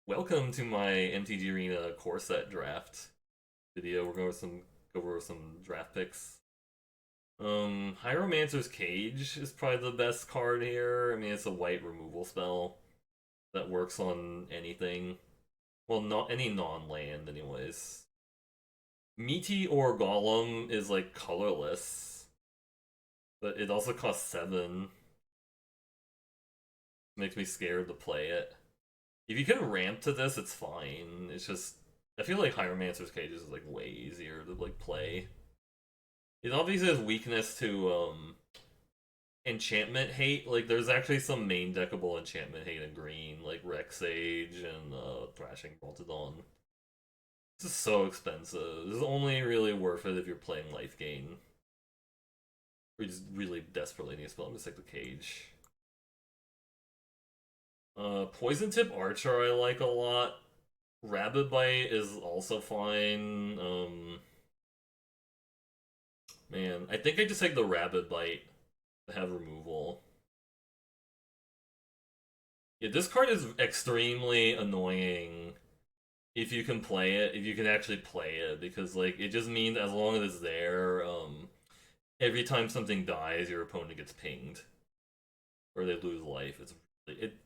Welcome to my MTG Arena core set draft video. We're going to go over some draft picks. Hieromancer's Cage is probably the best card here. I mean, it's a white removal spell that works on anything. Well, not any non-land, anyways. Meteor Golem is like colorless, but it also costs 7. Makes me scared to play it. If you can ramp to this, it's fine. It's just I feel like Hieromancer's Cage is like way easier to like play. It obviously has weakness to enchantment hate. Like there's actually some main deckable enchantment hate in green, like Rex Sage and Thrashing Boltodon. This is so expensive. This is only really worth it if you're playing life gain. Or you just really desperately need a spell. I'm just like the cage. Poison Tip Archer I like a lot. Rabbit Bite is also fine. Man, I think I just take the Rabbit Bite to have removal. Yeah, this card is extremely annoying if you can play it, if you can actually play it, because like it just means as long as it's there, every time something dies, your opponent gets pinged. Or they lose life.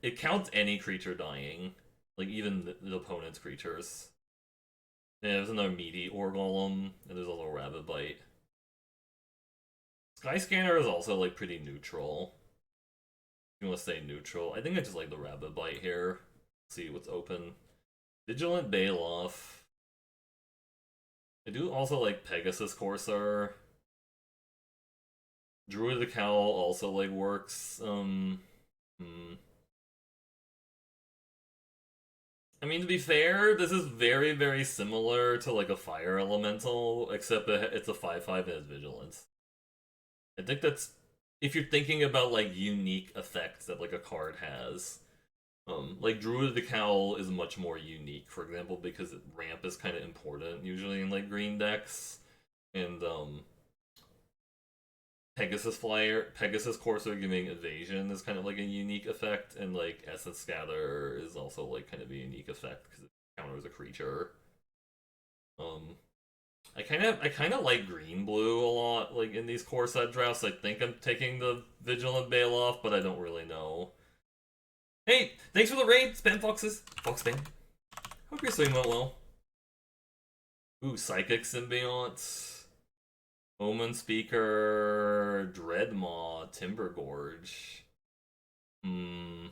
It counts any creature dying. Like even the opponent's creatures. And there's another Meaty or Golem, and there's a little Rabbit Bite. Skyscanner is also like pretty neutral. You want to stay neutral. I think I just like the Rabbit Bite here. Let's see what's open. Vigilant Baloth. I do also like Pegasus Courser. Druid the Cowl also like works. I mean, to be fair, this is very, very similar to like a fire elemental, except that it's a 5/5 and it's vigilance. I think that's if you're thinking about like unique effects that like a card has. Like Druid of the Cowl is much more unique, for example, because ramp is kind of important usually in like green decks, and Pegasus Courser giving evasion is kind of like a unique effect, and like Essence Scatter is also like kind of a unique effect because it counters a creature. Um, I kind of like green blue a lot. Like in these core set drafts, I think I'm taking the Vigilant Baloth, but I don't really know. Hey, thanks for the raid, Spam Foxes. Fox Spam. Hope your swing went well. Ooh, Psychic Symbiont. Omen Speaker, Dreadmaw, Timber Gorge. Hmm.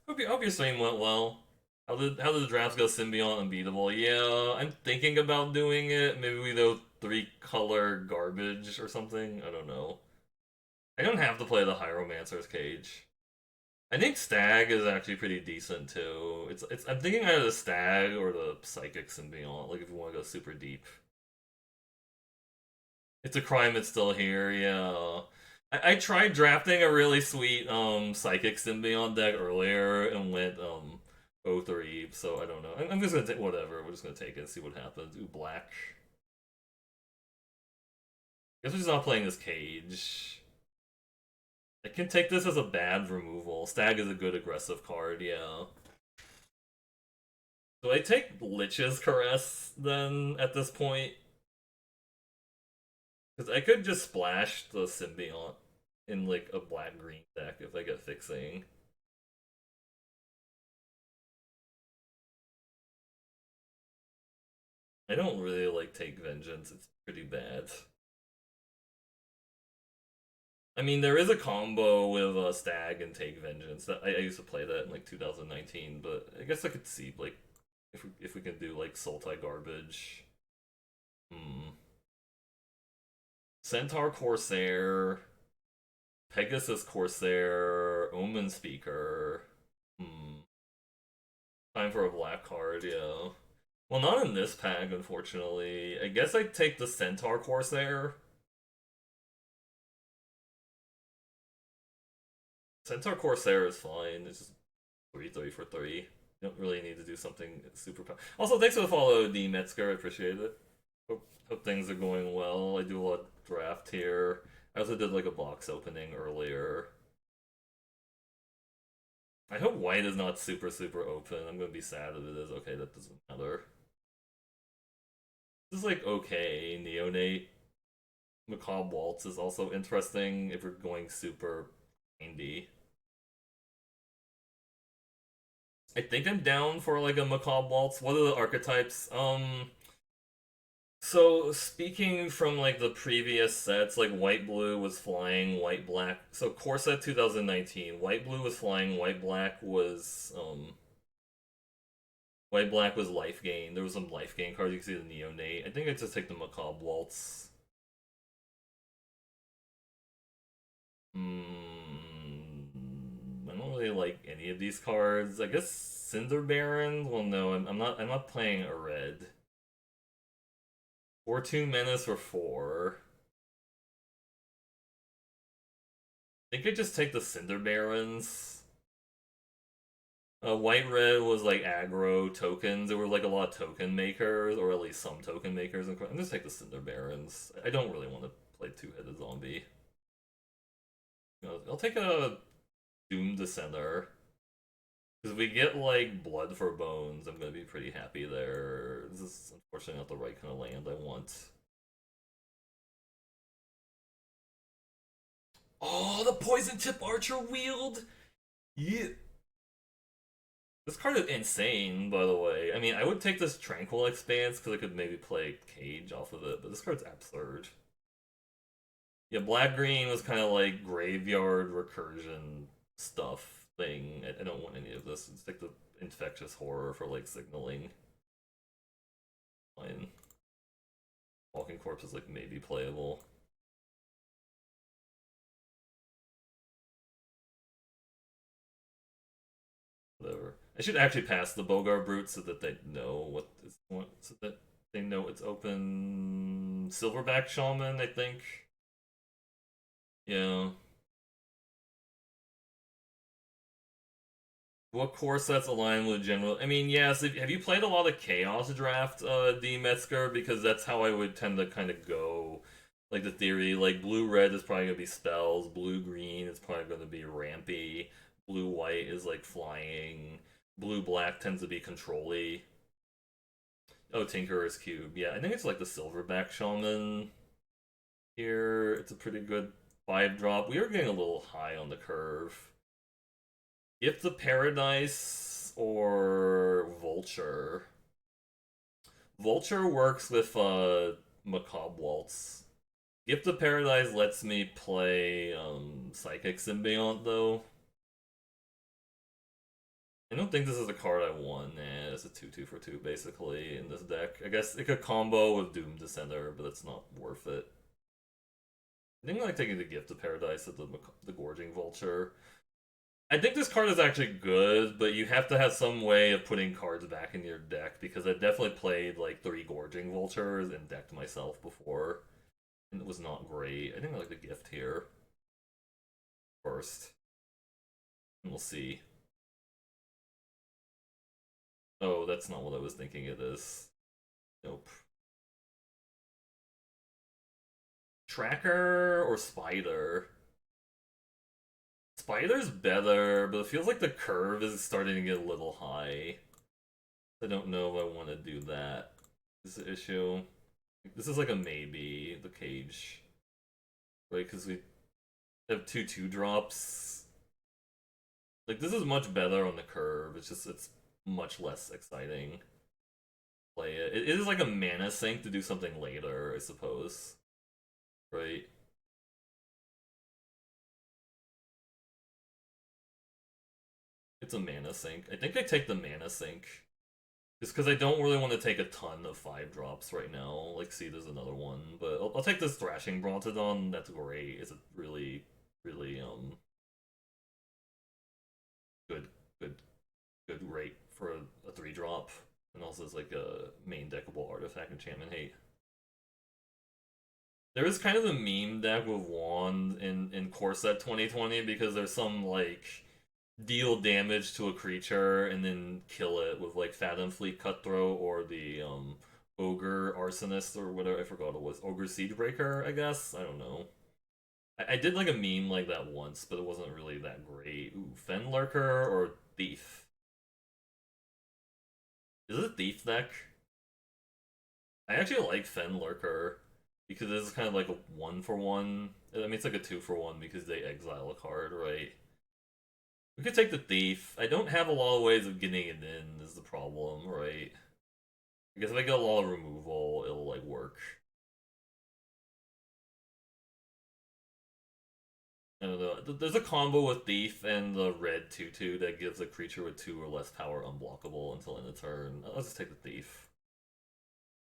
Hope your stream went well. How did the drafts go? Symbiont unbeatable. Yeah, I'm thinking about doing it. Maybe we do 3-color garbage or something. I don't know. I don't have to play the Hieromancer's Cage. I think Stag is actually pretty decent too. It's. I'm thinking either the Stag or the Psychic Symbiont. Like if you want to go super deep. It's a crime it's still here, yeah. I tried drafting a really sweet Psychic Symbiont deck earlier and went 0-3, so I don't know. I'm just gonna take whatever, we're just gonna take it and see what happens. Ooh, black. Guess we're just not playing this cage. I can take this as a bad removal. Stag is a good aggressive card, yeah. Do I take Lich's Caress then at this point? Because I could just splash the Symbiont in like a black-green deck if I get fixing. I don't really like Take Vengeance, it's pretty bad. I mean, there is a combo with Stag and Take Vengeance. That I used to play that in like 2019, but I guess I could see like if we can do like Sultai garbage. Hmm. Centaur Corsair, Pegasus Corsair, Omen Speaker. Hmm. Time for a black card, yeah. Well, not in this pack, unfortunately. I guess I'd take the Centaur Corsair. Centaur Corsair is fine. It's just 3-3 for 3. You don't really need to do something super. Also, thanks for the follow, D Metzger. I appreciate it. Hope things are going well. I do a lot of draft here. I also did like a box opening earlier. I hope white is not super open. I'm gonna be sad if it is. Okay, that doesn't matter. This is like okay. Neonate. Macabre Waltz is also interesting if we're going super indie. I think I'm down for like a Macabre Waltz. What are the archetypes? So speaking from like the previous sets, like white blue was flying, white black. So core set 2019, white blue was flying, white black was life gain. There was some life gain cards. You can see the neonate. I think I just take the macabre waltz. I don't really like any of these cards. I guess Cinder Baron. Well, no, I'm not. I'm not playing a red. 4/2 menace for 4. I think I just take the Cinder Barons. White red was like aggro tokens. There were like a lot of token makers, or at least some token makers. I'm just take the Cinder Barons. I don't really want to play two-headed zombie. I'll take a Doom Descender. Because if we get like Blood for Bones, I'm gonna be pretty happy there. This is unfortunately not the right kind of land I want. Oh, the Poison Tip Archer wield! Yeah. This card is insane, by the way. I mean, I would take this Tranquil Expanse because I could maybe play Cage off of it, but this card's absurd. Yeah, Black Green was kind of like graveyard recursion stuff thing. I don't want any of this. It's like the Infectious Horror for like signaling. Fine. Walking Corpse is like maybe playable. Whatever. I should actually pass the Bogar Brute so that they know so that they know it's open. Silverback Shaman, I think. Yeah. What core sets align with general? I mean, yes. Have you played a lot of Chaos Draft, D Metzger? Because that's how I would tend to kind of go. Like the theory, like blue red is probably gonna be spells. Blue green is probably gonna be rampy. Blue white is like flying. Blue black tends to be controlly. Oh, Tinkerer's Cube. Yeah, I think it's like the Silverback Shaman here. It's a pretty good 5-drop. We are getting a little high on the curve. If the Paradise or Vulture. Vulture works with Macabre Waltz. Gift of Paradise lets me play Psychic Symbiont though. I don't think this is a card I want. Nah, it's a 2/2 for 2 basically in this deck. I guess it could combo with Doom Descender, but it's not worth it. I think I like taking the Gift of Paradise at the Gorging Vulture. I think this card is actually good, but you have to have some way of putting cards back in your deck because I definitely played like 3 Gorging Vultures and decked myself before, and it was not great. I think I like the Gift here first, and we'll see. Oh, that's not what I was thinking it is. Nope. Tracker or Spider? Spider's better, but it feels like the curve is starting to get a little high. I don't know if I want to do that. This is the issue. This is like a maybe, the cage. Right, because we have 2/2 drops. Like, this is much better on the curve. It's just, it's much less exciting. Play it. It is like a mana sink to do something later, I suppose. Right? It's a mana sink. I think I take the mana sink. Just because I don't really want to take a ton of 5-drops right now. Like, see, there's another one. But I'll take this Thrashing Brontodon. That's great. It's a really, really, good, good, good rate for a 3-drop. And also it's like a main deckable artifact enchantment hate. There is kind of a meme deck with Wand in Core Set 2020 because there's some, like, deal damage to a creature and then kill it with like Fathom Fleet Cutthroat or the Ogre Arsonist or whatever. I forgot it was. Ogre Siegebreaker, I guess. I don't know. I did like a meme like that once, but it wasn't really that great. Ooh, Fenlurker or Thief. Is it a Thief deck? I actually like Fen Lurker because this is kind of like a 1-for-1. I mean, it's like a 2-for-1 because they exile a card, right? We could take the Thief. I don't have a lot of ways of getting it in, is the problem, right? I guess if I get a lot of removal, it'll like work. I don't know. There's a combo with Thief and the red 2/2 that gives a creature with 2 or less power unblockable until end of turn. Let's just take the Thief.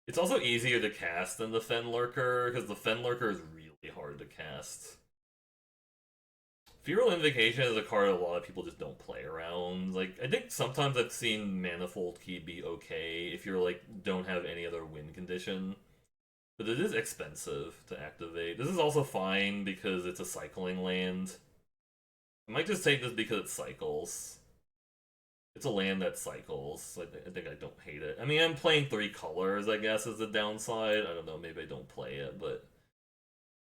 It's also easier to cast than the Fen Lurker, because the Fen Lurker is really hard to cast. Feral Invocation is a card a lot of people just don't play around. Like, I think sometimes I've seen Manifold Key be okay if you're like, don't have any other win condition. But it is expensive to activate. This is also fine because it's a cycling land. I might just take this because it cycles. It's a land that cycles. I think I don't hate it. I mean, I'm playing 3 colors, I guess, is the downside. I don't know, maybe I don't play it, but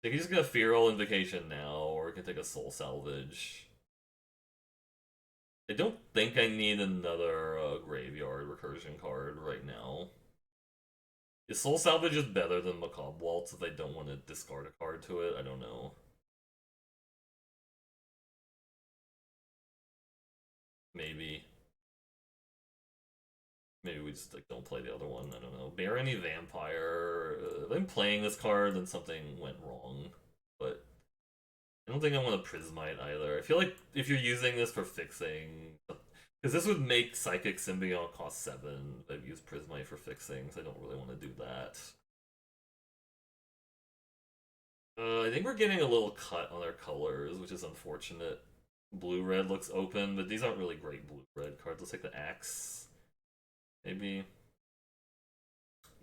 I can just get a Feral Invocation now, or I can take a Soul Salvage. I don't think I need another Graveyard Recursion card right now. Is Soul Salvage just better than Macabre Waltz if I don't want to discard a card to it? I don't know. Maybe. Maybe we just like don't play the other one. I don't know. Barony Vampire. If I'm playing this card, then something went wrong. But I don't think I want to Prismite either. I feel like if you're using this for fixing, because this would make Psychic Symbiont cost 7. I've used Prismite for fixing, so I don't really want to do that. I think we're getting a little cut on our colors, which is unfortunate. Blue-red looks open, but these aren't really great blue-red cards. Let's take the Axe. Maybe.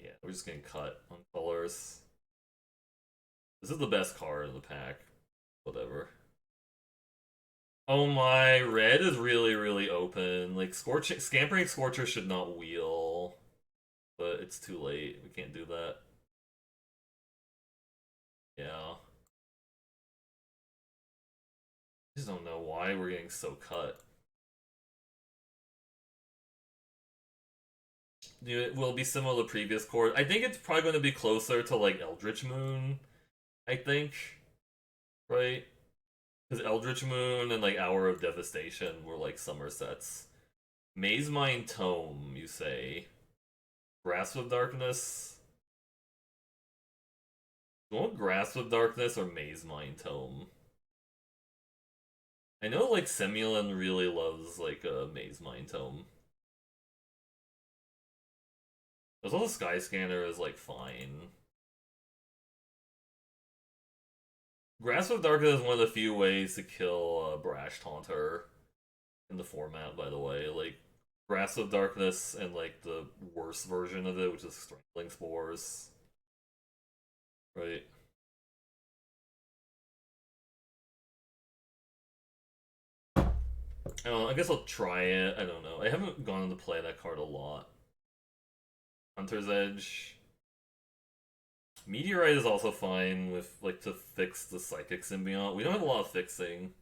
Yeah, we're just getting cut on colors. This is the best card in the pack. Whatever. Oh my, red is really, really open. Like, Scampering Scorcher should not wheel. But it's too late. We can't do that. Yeah. I just don't know why we're getting so cut. It will be similar to previous core. I think it's probably going to be closer to like Eldritch Moon. I think, right? Because Eldritch Moon and like Hour of Devastation were like summer sets. Maze Mind Tome, you say? Grasp of Darkness. You want Grasp of Darkness or Maze Mind Tome? I know like Semulin really loves like a Maze Mind Tome. There's also Sky Scanner is like fine. Grasp of Darkness is one of the few ways to kill Brash Taunter in the format, by the way. Like, Grasp of Darkness and like the worst version of it, which is Strangling Spores. Right. I don't know, I guess I'll try it. I don't know. I haven't gone into play that card a lot. Hunter's Edge. Meteorite is also fine with like to fix the Psychic Symbiont. We don't have a lot of fixing.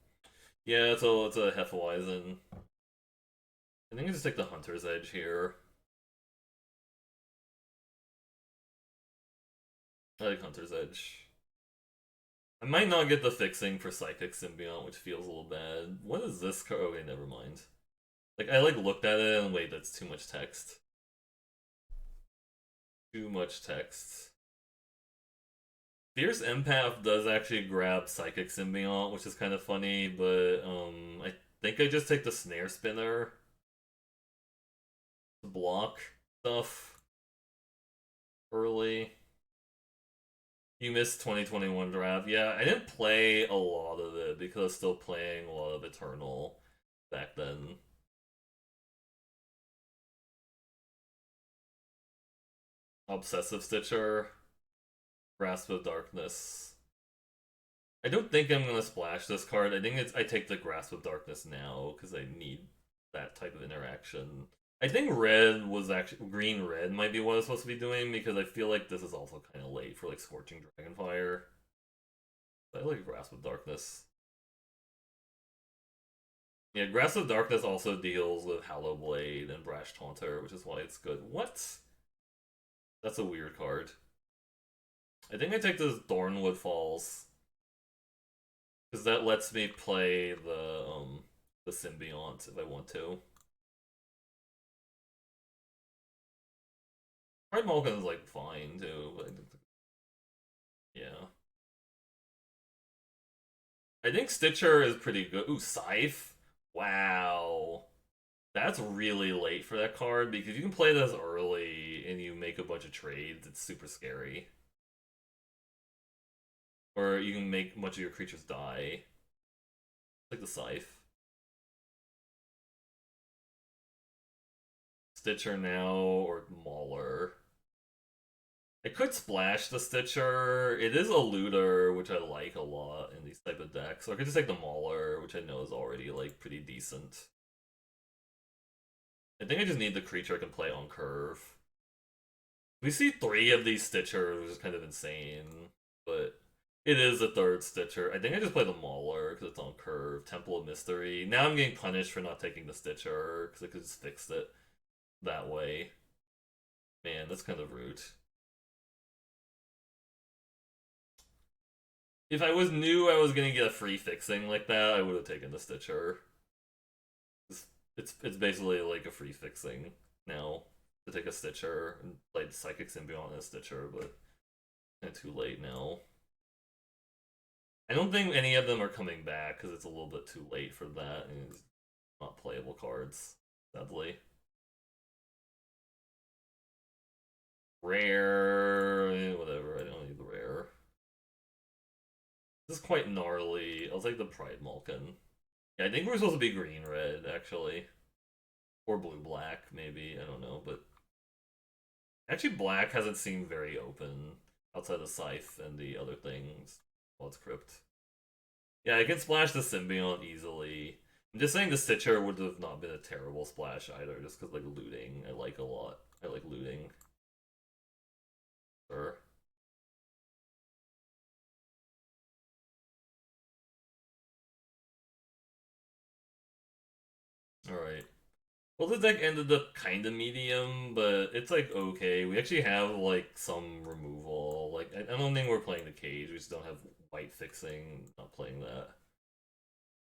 Yeah, it's a Hefeweizen. I think I just take the Hunter's Edge here. I like Hunter's Edge. I might not get the fixing for Psychic Symbiont, which feels a little bad. What is this card? Okay, never mind. Like, I like looked at it and wait, that's too much text. Too much text. Fierce Empath does actually grab Psychic Symbiont, which is kind of funny, but I think I just take the Snare Spinner to block stuff early. You missed 2021 draft. Yeah, I didn't play a lot of it because I was still playing a lot of Eternal back then. Obsessive Stitcher, Grasp of Darkness. I don't think I'm gonna splash this card. I think I take the Grasp of Darkness now because I need that type of interaction. I think red was actually green red might be what I was supposed to be doing because I feel like this is also kind of late for like Scorching Dragonfire. But I like Grasp of Darkness. Yeah, Aggressive Darkness also deals with Hallow Blade and Brash Taunter, which is why it's good. What? That's a weird card. I think I take this Thornwood Falls because that lets me play the Symbiont if I want to. Pride Malkin's like fine too, but yeah. I think Stitcher is pretty good. Ooh, Scythe. Wow. That's really late for that card because you can play this early and you make a bunch of trades. It's super scary. Or you can make much of your creatures die. Like the Scythe. Stitcher now or Mauler. I could splash the Stitcher. It is a looter, which I like a lot in these type of decks. Or I could just take the Mauler, which I know is already like pretty decent. I think I just need the creature I can play on curve. We see 3 of these Stitchers, which is kind of insane. But it is a third Stitcher. I think I just play the Mauler because it's on curve. Temple of Mystery. Now I'm getting punished for not taking the Stitcher because I could just fix it that way. Man, that's kind of rude. If I was knew I was gonna get a free fixing like that, I would have taken the Stitcher. It's basically like a free fixing now to take a Stitcher and play Psychic Symbiont and a Stitcher, but it's too late now. I don't think any of them are coming back because it's a little bit too late for that, and it's not playable cards, sadly. Rare, whatever. I don't need the rare. This is quite gnarly. I'll take the Pride Malkin. Yeah, I think we're supposed to be green red actually, or blue black maybe. I don't know, but actually black hasn't seemed very open outside of Scythe and the other things. Blood's Crypt. Yeah, I can splash the Symbiont easily. I'm just saying the Stitcher would have not been a terrible splash either, just because like looting, I like a lot. I like looting. Sure. All right. Well, the deck ended up kind of medium, but it's like okay. We actually have like some removal. Like I don't think we're playing the cage. We just don't have white fixing. Not playing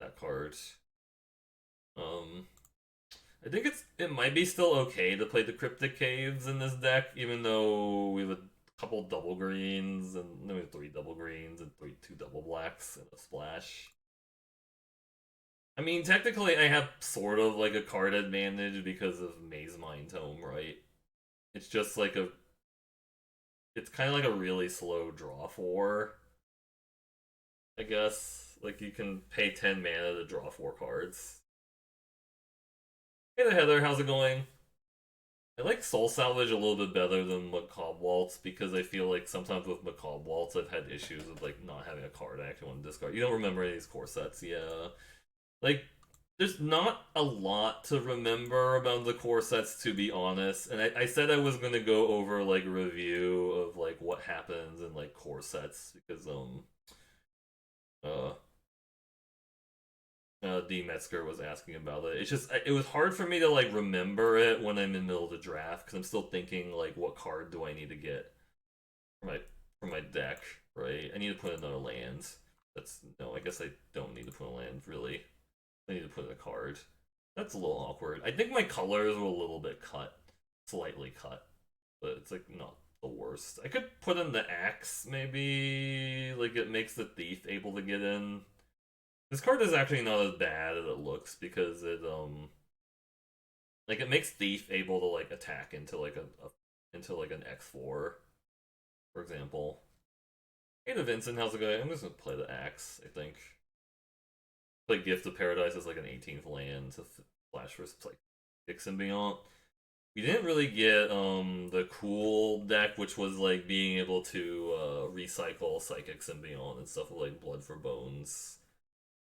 that card. Um, I think it might be still okay to play the Cryptic Caves in this deck, even though we have a couple double greens and then we have 3 double greens and two double blacks and a splash. I mean, technically, I have sort of like a card advantage because of Maze Mind Tome, right? It's just like a, it's kind of like a really slow draw 4, I guess. Like you can pay 10 mana to draw 4 cards. Hey there, Heather, how's it going? I like Soul Salvage a little bit better than Macabre Waltz because I feel like sometimes with Macabre Waltz I've had issues with like not having a card I actually want to discard. You don't remember any of these core sets, yeah. Like there's not a lot to remember about the core sets to be honest. And I said I was gonna go over like a review of like what happens in like core sets because uh D Metzger was asking about it. It's just it was hard for me to like remember it when I'm in the middle of the draft because I'm still thinking like what card do I need to get for my deck, right? I need to put another land. That's no, I guess I don't need to put a land really. I need to put in a card. That's a little awkward. I think my colors were a little bit cut, slightly cut, but it's like not the worst. I could put in the axe maybe, like it makes the thief able to get in. This card is actually not as bad as it looks because it like it makes thief able to like attack into like into like an X4, for example. Hey, the Vincent, how's it going? I'm just gonna play the axe. I think play Gift of Paradise as like an 18th land to flash for like six and beyond. We didn't really get the cool deck, which was like being able to recycle psychics and beyond and stuff like Blood for Bones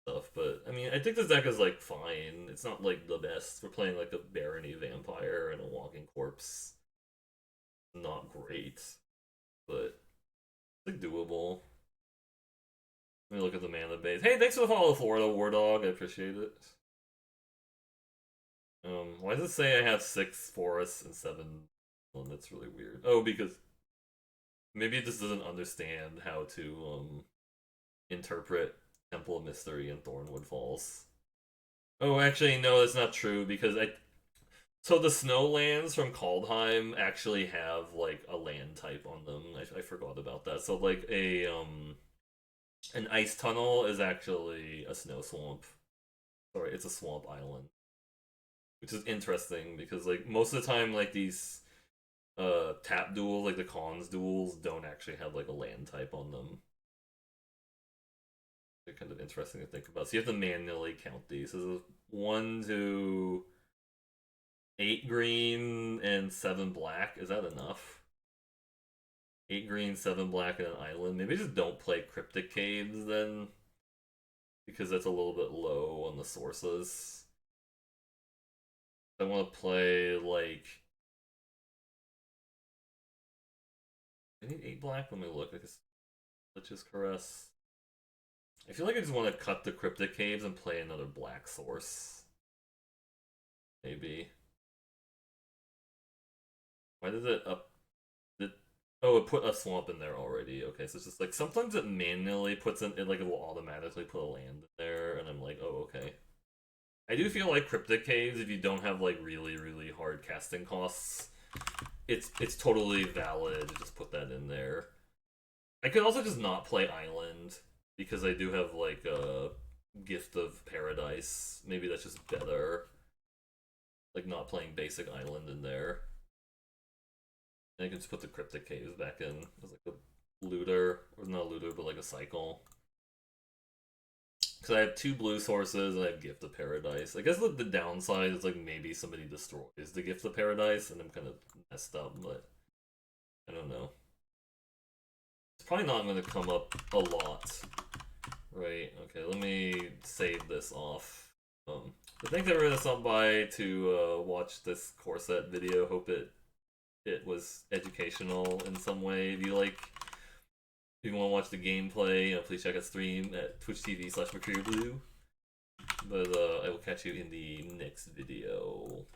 stuff. But I mean, I think this deck is like fine. It's not like the best. We're playing like a Barony Vampire and a Walking Corpse. Not great, but it's like doable. Let me look at the mana base. Hey, thanks for the follow, Florida War Dog. I appreciate it. Why does it say I have 6 forests and 7? Well, that's really weird. Oh, because maybe it just doesn't understand how to interpret Temple of Mystery and Thornwood Falls. Oh, actually, no, that's not true because I. So the snowlands from Kaldheim actually have like a land type on them. I forgot about that. So like a an ice tunnel is actually a snow swamp. Sorry, it's a swamp island, which is interesting because like most of the time like these tap duels, like the cons duels, don't actually have like a land type on them. They're kind of interesting to think about. So you have to manually count these. So this is 1 to 8 green and 7 black. Is that enough? 8 green, 7 black, and an island. Maybe just don't play Cryptic Caves then, because that's a little bit low on the sources. I want to play like. I need 8 black. Let me look. I guess Lich's Caress. I feel like I just want to cut the Cryptic Caves and play another black source. Maybe. Why did it up? Did, oh, it put a swamp in there already. Okay, so it's just like sometimes it manually puts in it, like it will automatically put a land in there, and I'm like, oh, okay. I do feel like Cryptic Caves, if you don't have like really hard casting costs, it's totally valid to just put that in there. I could also just not play Island because I do have like a Gift of Paradise. Maybe that's just better. Like not playing basic Island in there. And I can just put the Cryptic Caves back in as like a looter, or not a looter, but like a cycle. Because I have 2 blue sources and I have Gift of Paradise. I guess the downside is like maybe somebody destroys the Gift of Paradise and I'm kind of messed up, but I don't know. It's probably not going to come up a lot. Right, okay, let me save this off. But thanks everyone that stopped by to watch this core set video. Hope it was educational in some way. If you want to watch the gameplay, please check out stream at twitch.tv/MercurioBlue. But I will catch you in the next video.